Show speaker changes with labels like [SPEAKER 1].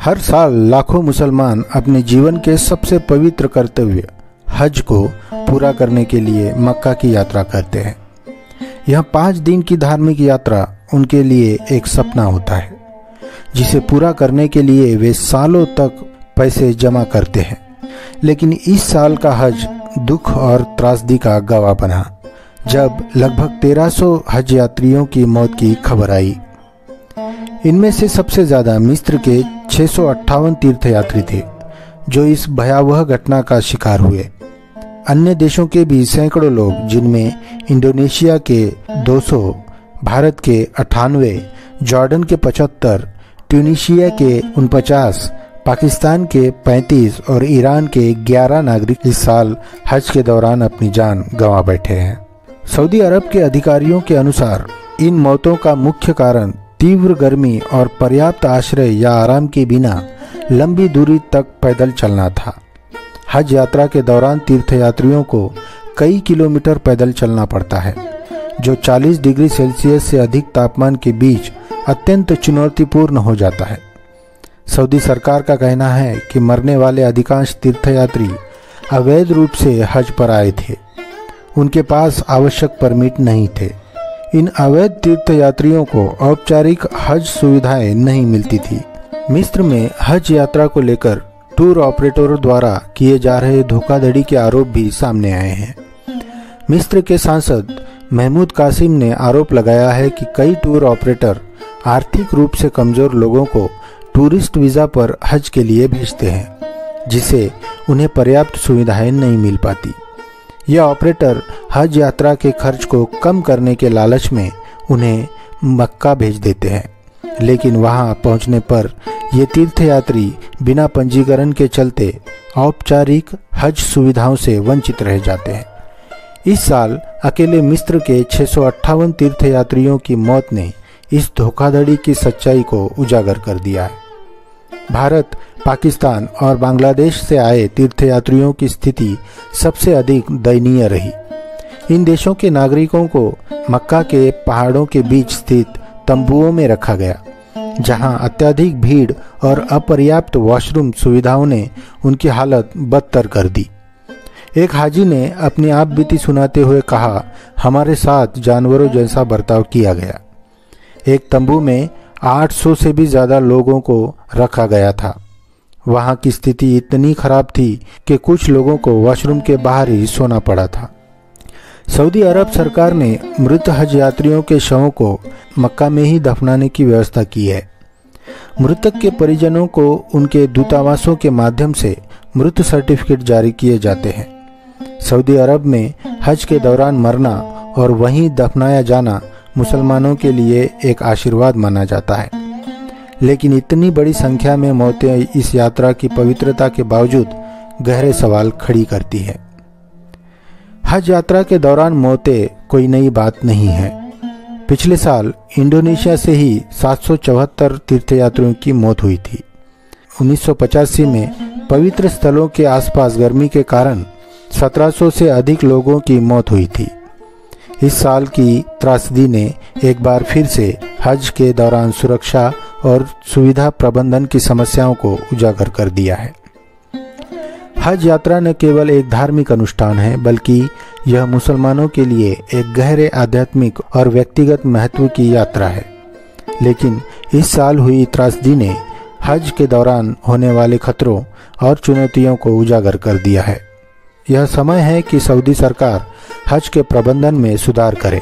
[SPEAKER 1] हर साल लाखों मुसलमान अपने जीवन के सबसे पवित्र कर्तव्य हज को पूरा करने के लिए मक्का की यात्रा करते हैं। यह 5 दिन की धार्मिक यात्रा उनके लिए एक सपना होता है, जिसे पूरा करने के लिए वे सालों तक पैसे जमा करते हैं। लेकिन इस साल का हज दुख और त्रासदी का गवाह बना, जब लगभग 1300 हज यात्रियों की मौत की खबर आई। इनमें से सबसे ज्यादा मिस्र के 658 तीर्थयात्री थे, जो इस भयावह घटना का शिकार हुए। अन्य देशों के भी सैकड़ों लोग, जिनमें इंडोनेशिया के 200, भारत के 98, जॉर्डन के 75, ट्यूनीशिया के 49, पाकिस्तान के 35 और ईरान के 11 नागरिक इस साल हज के दौरान अपनी जान गंवा बैठे हैं। सऊदी अरब के अधिकारियों के अनुसार इन मौतों का मुख्य कारण तीव्र गर्मी और पर्याप्त आश्रय या आराम के बिना लंबी दूरी तक पैदल चलना था। हज यात्रा के दौरान तीर्थयात्रियों को कई किलोमीटर पैदल चलना पड़ता है, जो 40 डिग्री सेल्सियस से अधिक तापमान के बीच अत्यंत चुनौतीपूर्ण हो जाता है। सऊदी सरकार का कहना है कि मरने वाले अधिकांश तीर्थयात्री अवैध रूप से हज पर आए थे। उनके पास आवश्यक परमिट नहीं थे। इन अवैध तीर्थयात्रियों को औपचारिक हज सुविधाएं नहीं मिलती थी। मिस्र में हज यात्रा को लेकर टूर ऑपरेटरों द्वारा किए जा रहे धोखाधड़ी के आरोप भी सामने आए हैं। मिस्र के सांसद महमूद कासिम ने आरोप लगाया है कि कई टूर ऑपरेटर आर्थिक रूप से कमजोर लोगों को टूरिस्ट वीजा पर हज के लिए भेजते हैं, जिससे उन्हें पर्याप्त सुविधाएं नहीं मिल पाती। यह ऑपरेटर हज यात्रा के खर्च को कम करने के लालच में उन्हें मक्का भेज देते हैं, लेकिन वहां पहुंचने पर ये तीर्थयात्री बिना पंजीकरण के चलते औपचारिक हज सुविधाओं से वंचित रह जाते हैं। इस साल अकेले मिस्र के 658 तीर्थयात्रियों की मौत ने इस धोखाधड़ी की सच्चाई को उजागर कर दिया है। भारत, पाकिस्तान और बांग्लादेश से आए तीर्थयात्रियों की स्थिति सबसे अधिक दयनीय रही। इन देशों के नागरिकों को मक्का के पहाड़ों के बीच स्थित तंबुओं में रखा गया, जहां अत्यधिक भीड़ और अपर्याप्त वॉशरूम सुविधाओं ने उनकी हालत बदतर कर दी। एक हाजी ने अपनी आप बीती सुनाते हुए कहा, हमारे साथ जानवरों जैसा बर्ताव किया गया। एक तंबू में 800 से भी ज्यादा लोगों को रखा गया था। वहां की स्थिति इतनी खराब थी कि कुछ लोगों को वॉशरूम के बाहर ही सोना पड़ा था। सऊदी अरब सरकार ने मृत हज यात्रियों के शवों को मक्का में ही दफनाने की व्यवस्था की है। मृतक के परिजनों को उनके दूतावासों के माध्यम से मृत सर्टिफिकेट जारी किए जाते हैं। सऊदी अरब में हज के दौरान मरना और वहीं दफनाया जाना मुसलमानों के लिए एक आशीर्वाद माना जाता है, लेकिन इतनी बड़ी संख्या में मौतें इस यात्रा की पवित्रता के बावजूद गहरे सवाल खड़ी करती है। हज यात्रा के दौरान मौतें कोई नई बात नहीं है। पिछले साल इंडोनेशिया से ही 774 तीर्थयात्रियों की मौत हुई थी। 1985 में पवित्र स्थलों के आसपास गर्मी के कारण 1700 से अधिक लोगों की मौत हुई थी। इस साल की त्रासदी ने एक बार फिर से हज के दौरान सुरक्षा और सुविधा प्रबंधन की समस्याओं को उजागर कर दिया है। हज यात्रा न केवल एक धार्मिक अनुष्ठान है, बल्कि यह मुसलमानों के लिए एक गहरे आध्यात्मिक और व्यक्तिगत महत्व की यात्रा है। लेकिन इस साल हुई त्रासदी ने हज के दौरान होने वाले खतरों और चुनौतियों को उजागर कर दिया है। यह समय है कि सऊदी सरकार हज के प्रबंधन में सुधार करे।